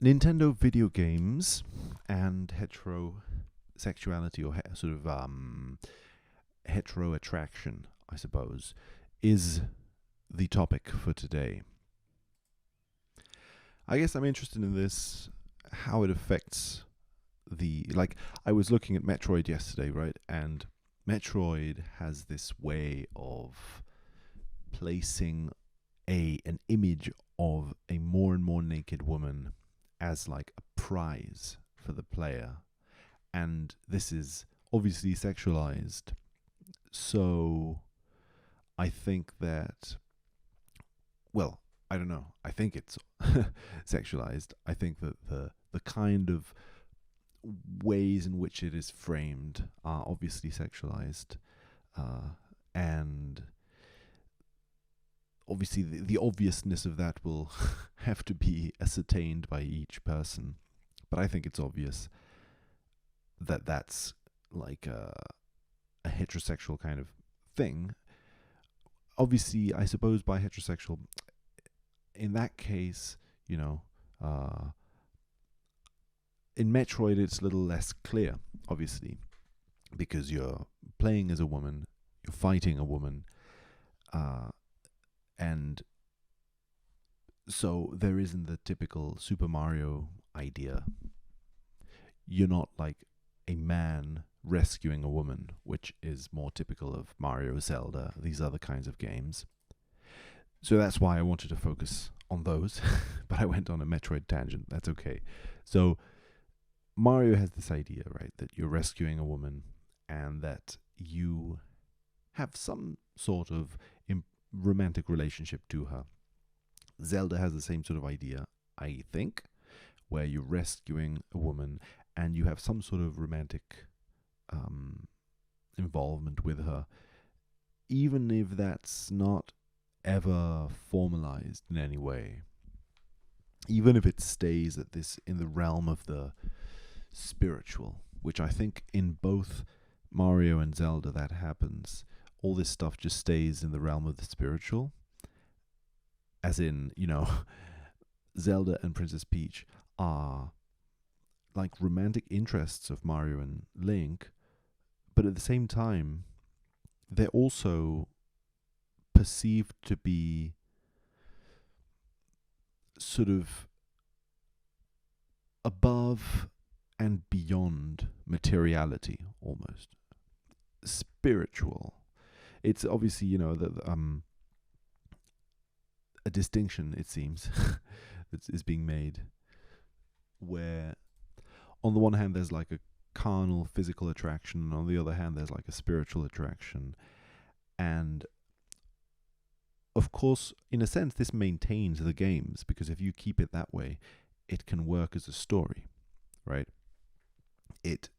Nintendo video games and heterosexuality or hetero attraction, I suppose, is the topic for today. I guess I'm interested in this, how it affects I was looking at Metroid yesterday, right? And Metroid has this way of placing an image of a more and more naked woman as like a prize for the player, and this is obviously sexualized. So I think that, well, I don't know. I think it's sexualized. I think that the kind of ways in which it is framed are obviously sexualized, and obviously the obviousness of that will have to be ascertained by each person. But I think it's obvious that that's like a heterosexual kind of thing. Obviously, I suppose by heterosexual, in that case, in Metroid it's a little less clear, obviously, because you're playing as a woman, you're fighting a woman, and so there isn't the typical Super Mario idea. You're not like a man rescuing a woman, which is more typical of Mario, Zelda, these other kinds of games. So that's why I wanted to focus on those, but I went on a Metroid tangent. That's okay. So Mario has this idea, right, that you're rescuing a woman and that you have some sort of romantic relationship to her. Zelda has the same sort of idea, I think, where you're rescuing a woman and you have some sort of romantic involvement with her, even if that's not ever formalized in any way. Even if it stays at this in the realm of the spiritual, which I think in both Mario and Zelda that happens. All this stuff just stays in the realm of the spiritual. As in, Zelda and Princess Peach are like romantic interests of Mario and Link, but at the same time, they're also perceived to be sort of above and beyond materiality, almost spiritual. It's obviously, a distinction, it seems, that is being made, where on the one hand there's like a carnal physical attraction, and on the other hand there's like a spiritual attraction. And of course, in a sense, this maintains the games, because if you keep it that way, it can work as a story, right? It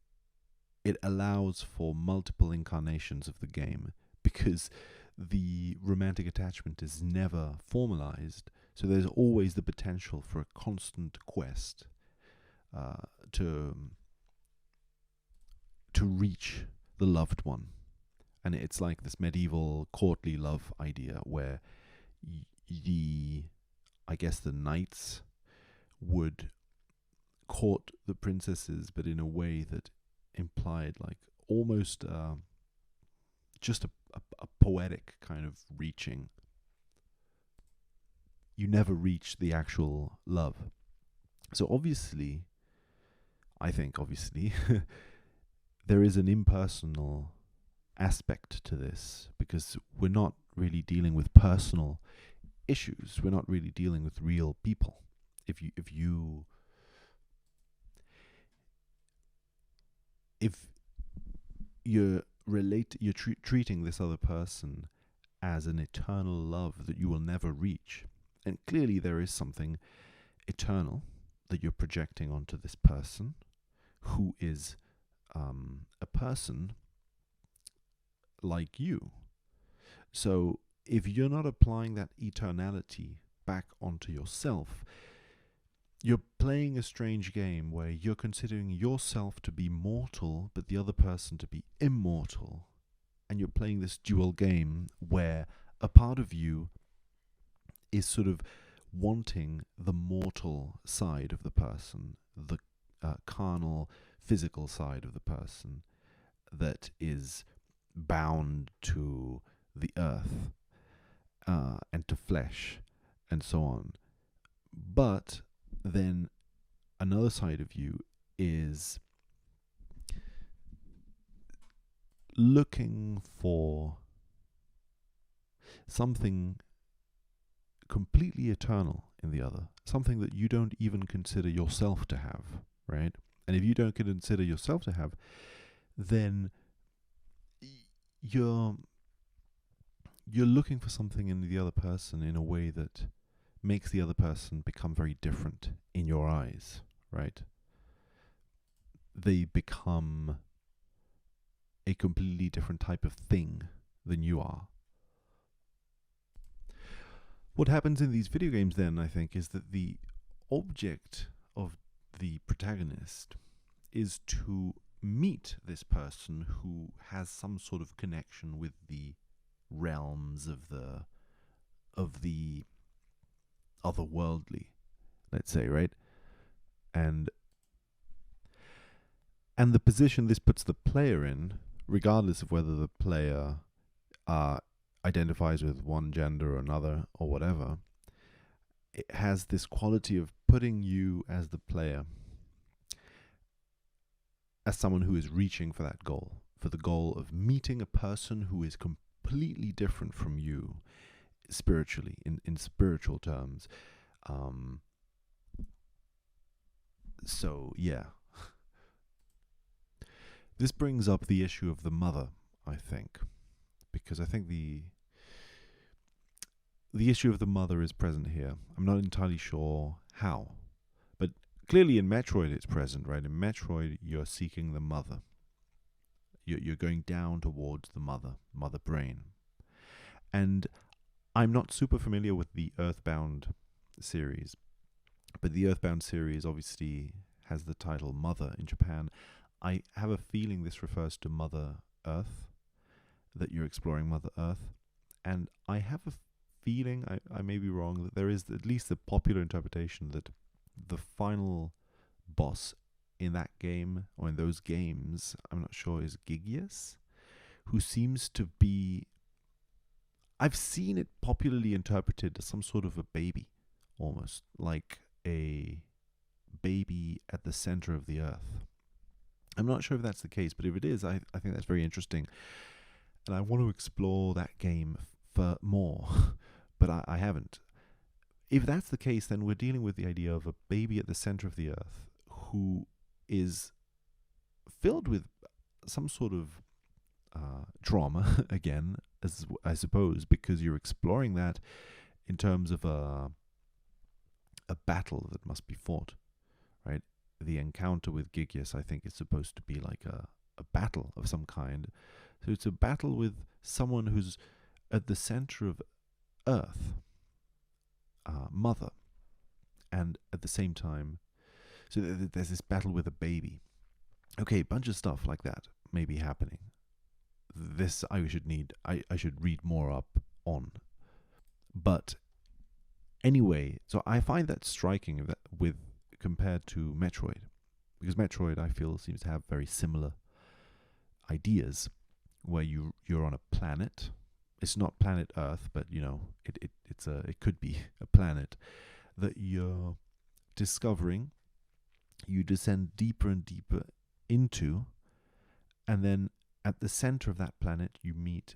allows for multiple incarnations of the game, because the romantic attachment is never formalized, so there's always the potential for a constant quest to reach the loved one. And it's like this medieval courtly love idea where I guess the knights would court the princesses, but in a way that implied like almost just a poetic kind of reaching. You never reach the actual love. So obviously, I think there is an impersonal aspect to this, because we're not really dealing with personal issues. We're not really dealing with real people. If you're treating this other person as an eternal love that you will never reach, and clearly there is something eternal that you're projecting onto this person, who is a person like you. So if you're not applying that eternality back onto yourself, you're playing a strange game where you're considering yourself to be mortal, but the other person to be immortal. And you're playing this dual game where a part of you is sort of wanting the mortal side of the person, the carnal, physical side of the person that is bound to the earth and to flesh and so on. But then another side of you is looking for something completely eternal in the other, something that you don't even consider yourself to have, right? And if you don't consider yourself to have, then you're looking for something in the other person in a way that makes the other person become very different in your eyes, right? They become a completely different type of thing than you are. What happens in these video games then, I think, is that the object of the protagonist is to meet this person who has some sort of connection with the realms of the otherworldly, let's say, right? And the position this puts the player in, regardless of whether the player identifies with one gender or another or whatever, it has this quality of putting you as the player as someone who is reaching for that goal, for the goal of meeting a person who is completely different from you spiritually, in spiritual terms. So, yeah. This brings up the issue of the mother, I think, because I think the issue of the mother is present here. I'm not entirely sure how, but clearly in Metroid it's present, right? In Metroid, you're seeking the mother. You're going down towards the mother brain. And I'm not super familiar with the Earthbound series, but the Earthbound series obviously has the title Mother in Japan. I have a feeling this refers to Mother Earth, that you're exploring Mother Earth. And I have a feeling, I may be wrong, that there is at least the popular interpretation that the final boss in that game, or in those games, I'm not sure, is Gigius, who seems to be... I've seen it popularly interpreted as some sort of a baby, almost, like a baby at the center of the earth. I'm not sure if that's the case, but if it is, I think that's very interesting. And I want to explore that game for more, but I haven't. If that's the case, then we're dealing with the idea of a baby at the center of the earth who is filled with some sort of trauma, again, as I suppose, because you're exploring that in terms of a battle that must be fought, right? The encounter with Gigius, I think, is supposed to be like a battle of some kind. So it's a battle with someone who's at the center of Earth, Mother, and at the same time, so there's this battle with a baby. Okay, a bunch of stuff like that may be happening. This I should read more up on. But anyway, so I find that striking that with compared to Metroid, because Metroid I feel seems to have very similar ideas, where you're on a planet. It's not planet Earth, but it could be a planet that you're discovering. You descend deeper and deeper into, and then at the center of that planet you meet,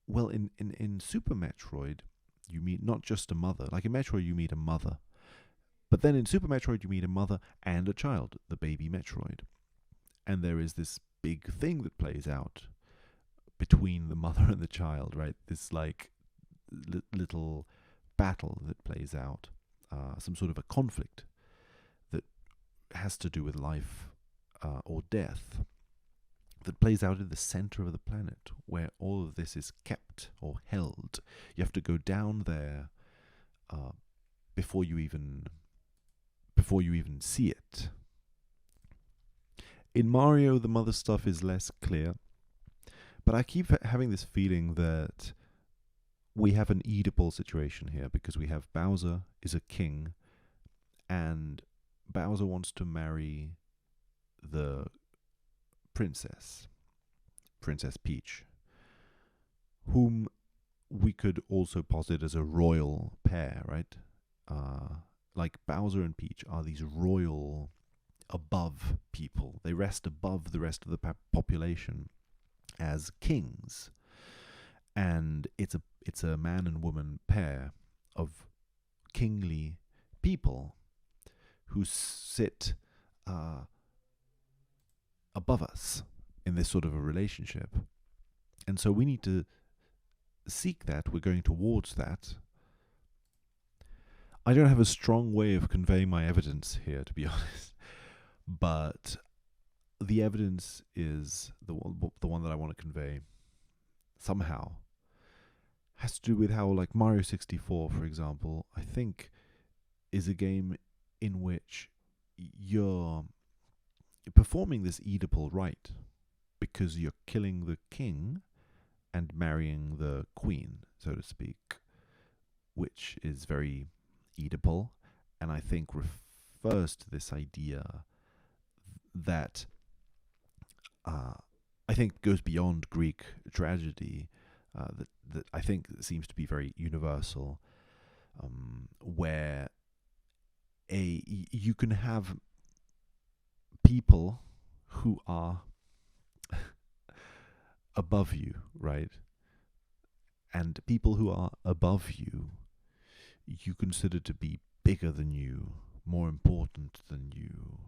well, in Super Metroid you meet not just a mother. Like in Metroid you meet a mother, but then in Super Metroid you meet a mother and a child, the baby Metroid. And there is this big thing that plays out between the mother and the child, right? This like little battle that plays out, some sort of a conflict that has to do with life or death, that plays out in the center of the planet, where all of this is kept or held. You have to go down there before you even see it. In Mario, the mother stuff is less clear, but I keep having this feeling that we have an Oedipal situation here because we have Bowser is a king, and Bowser wants to marry the princess, Princess Peach, whom we could also posit as a royal pair, right? Like Bowser and Peach are these royal above people. They rest above the rest of the population as kings, and it's a man and woman pair of kingly people who sit above us in this sort of a relationship. And so we need to seek that. We're going towards that. I don't have a strong way of conveying my evidence here, to be honest, but the evidence is the one that I want to convey somehow has to do with how, like, Mario 64, for example, I think is a game in which you're performing this Oedipal rite because you're killing the king and marrying the queen, so to speak, which is very Oedipal, and I think refers to this idea that I think goes beyond Greek tragedy, that I think seems to be very universal, where you can have people who are above you, right? And people who are above you, you consider to be bigger than you, more important than you.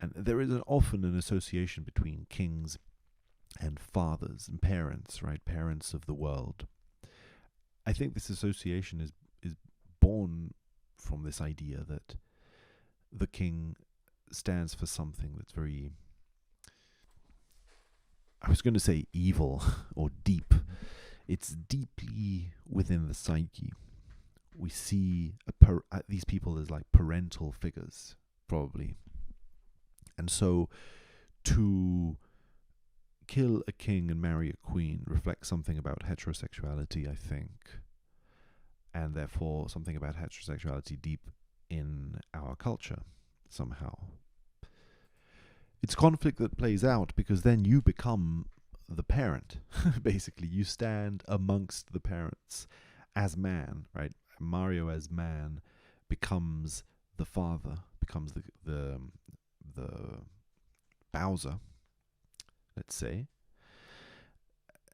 And there is often an association between kings and fathers and parents, right? Parents of the world. I think this association is born from this idea that the king stands for something that's very, I was going to say evil or deep. It's deeply within the psyche. We see these people as like parental figures, probably. And so to kill a king and marry a queen reflects something about heterosexuality, I think, and therefore something about heterosexuality deep in our culture somehow. It's conflict that plays out because then you become the parent. Basically, you stand amongst the parents as man, right? Mario as man becomes the father, becomes the Bowser, let's say,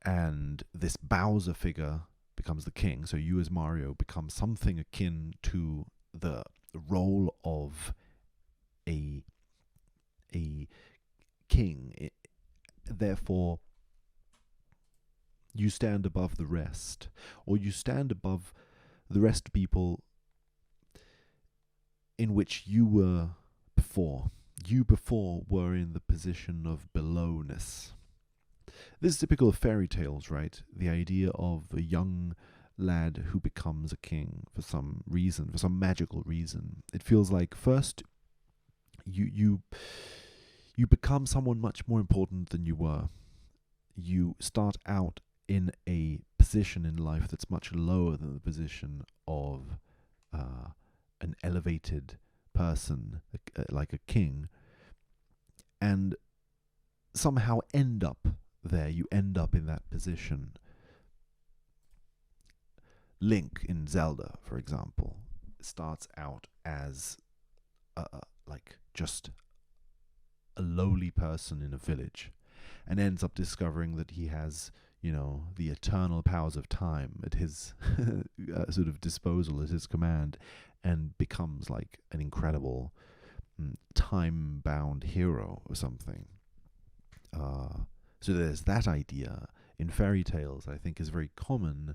and this Bowser figure becomes the king. So you as Mario become something akin to the role of a king. Therefore, you stand above the rest, or you stand above the rest of people in which you were before. You before were in the position of belowness. This is typical of fairy tales, right? The idea of a young lad who becomes a king for some reason, for some magical reason. It feels like first you become someone much more important than you were. You start out in a position in life that's much lower than the position of an elevated person, like a king, and somehow end up there. You end up in that position. Link in Zelda, for example, starts out as like just a lowly person in a village, and ends up discovering that he has, the eternal powers of time at his sort of disposal, at his command, and becomes like an incredible time-bound hero or something. So there's that idea in fairy tales, I think, is very common,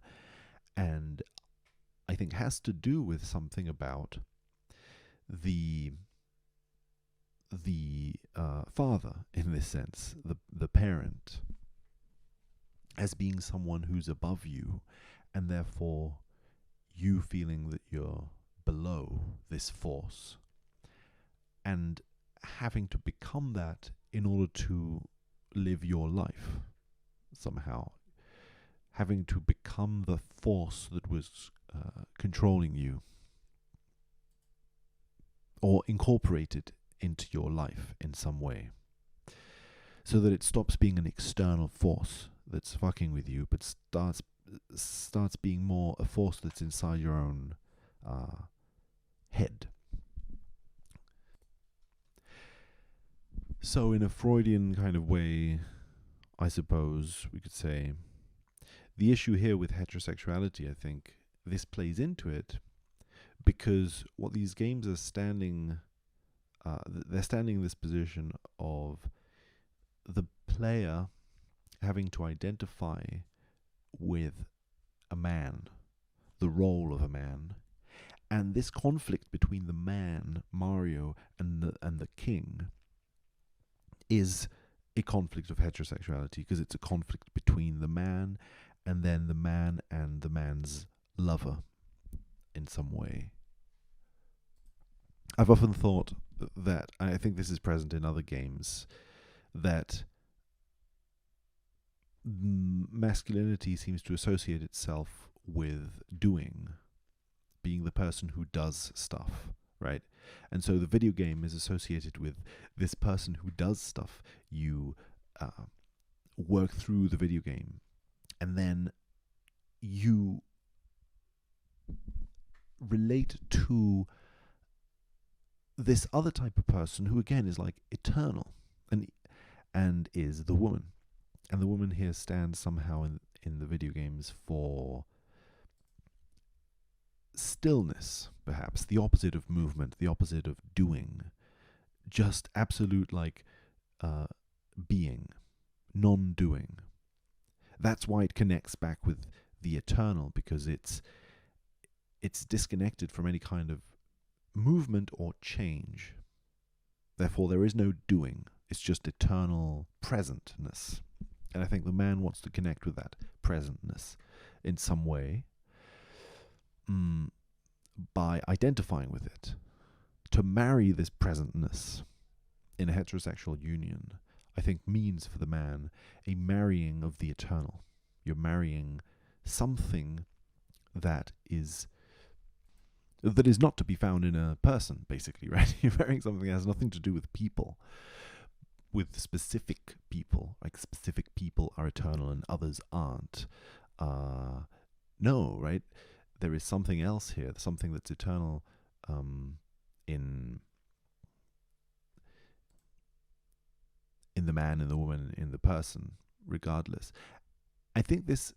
and I think has to do with something about the father, in this sense, the parent, as being someone who's above you, and therefore you feeling that you're below this force, and having to become that in order to live your life somehow. having to become the force that was controlling you, or incorporated into your life in some way, so that it stops being an external force that's fucking with you, but starts being more a force that's inside your own head. So in a Freudian kind of way, I suppose we could say, the issue here with heterosexuality, I think, this plays into it, because what these games are standing, they're standing in this position of the player having to identify with a man, the role of a man, and this conflict between the man, Mario, and the king is a conflict of heterosexuality, because it's a conflict between the man and then the man and the man's lover in some way. I've often thought that, I think this is present in other games, that masculinity seems to associate itself with doing, being the person who does stuff, right? And so the video game is associated with this person who does stuff. You work through the video game, and then you relate to this other type of person who, again, is like eternal, and is the woman. And the woman here stands somehow in the video games for stillness, perhaps, the opposite of movement, the opposite of doing, just absolute, like, being, non-doing. That's why it connects back with the eternal, because it's disconnected from any kind of movement or change. Therefore, there is no doing. It's just eternal presentness. And I think the man wants to connect with that presentness in some way, by identifying with it. To marry this presentness in a heterosexual union, I think, means for the man a marrying of the eternal. You're marrying something that is not to be found in a person, basically, right? You're marrying something that has nothing to do with people, with specific people. Like, specific people are eternal and others aren't. No, right? There is something else here, something that's eternal in the man, in the woman, in the person, regardless. I think this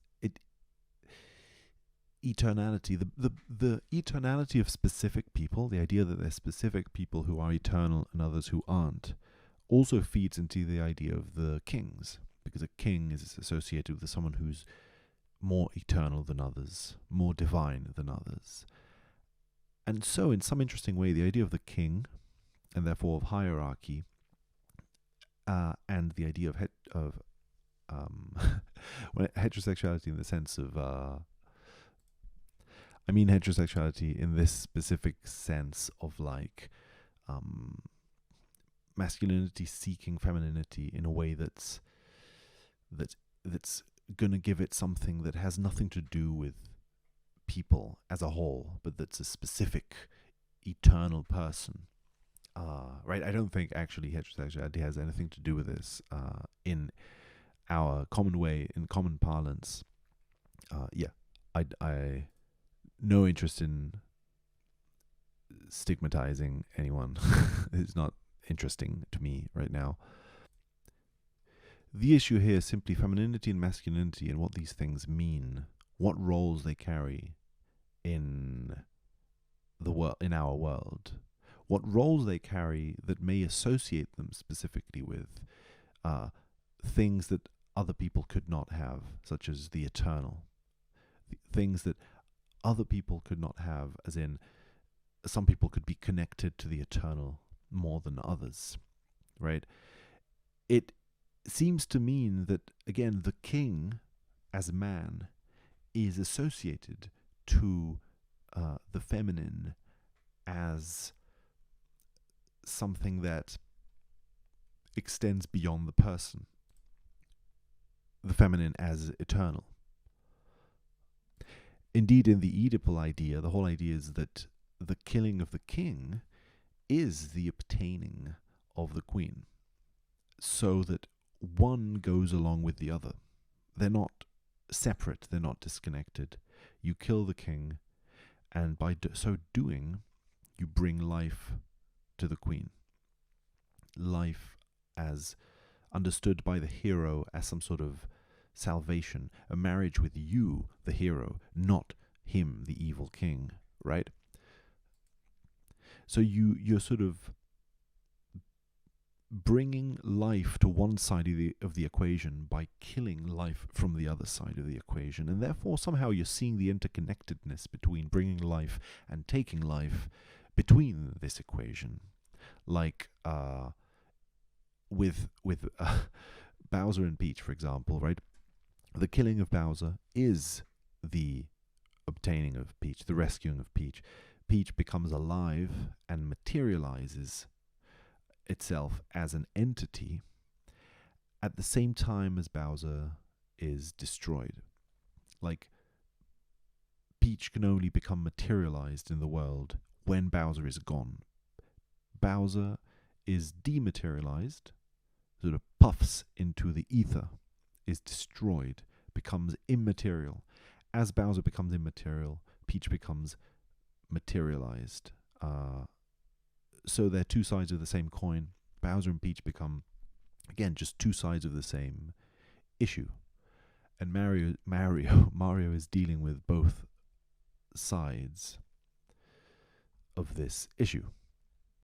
eternality, the eternality of specific people, the idea that there's specific people who are eternal and others who aren't, also feeds into the idea of the kings, because a king is associated with someone who's more eternal than others, more divine than others. And so, in some interesting way, the idea of the king, and therefore of hierarchy, and the idea of heterosexuality in the sense of, I mean heterosexuality in this specific sense of, like, masculinity seeking femininity in a way that's gonna give it something that has nothing to do with people as a whole, but that's a specific eternal person. Right? I don't think actually heterosexuality has anything to do with this in our common way, in common parlance. I no interest in stigmatizing anyone. It's not interesting to me right now. The issue here is simply femininity and masculinity, and what these things mean, what roles they carry in the world, in our world, what roles they carry that may associate them specifically with things that other people could not have, such as the eternal, things that other people could not have, as in, some people could be connected to the eternal more than others, right? It seems to mean that, again, the king as man is associated to the feminine as something that extends beyond the person, the feminine as eternal. indeed, in the Oedipal idea, the whole idea is that the killing of the king is the obtaining of the queen, so that one goes along with the other. They're not separate, they're not disconnected. You kill the king, and by so doing, you bring life to the queen. Life as understood by the hero as some sort of salvation, a marriage with you, the hero, not him, the evil king, right? So you're sort of bringing life to one side of the equation by killing life from the other side of the equation, and therefore somehow you're seeing the interconnectedness between bringing life and taking life between this equation, like with Bowser and Peach, for example, right? The killing of Bowser is the obtaining of Peach, the rescuing of Peach. Peach becomes alive and materializes itself as an entity at the same time as Bowser is destroyed. Like, Peach can only become materialized in the world when Bowser is gone. Bowser is dematerialized, sort of puffs into the ether, is destroyed, becomes immaterial. As Bowser becomes immaterial, Peach becomes materialized. So they're two sides of the same coin. Bowser and Peach become, again, just two sides of the same issue. And Mario is dealing with both sides of this issue.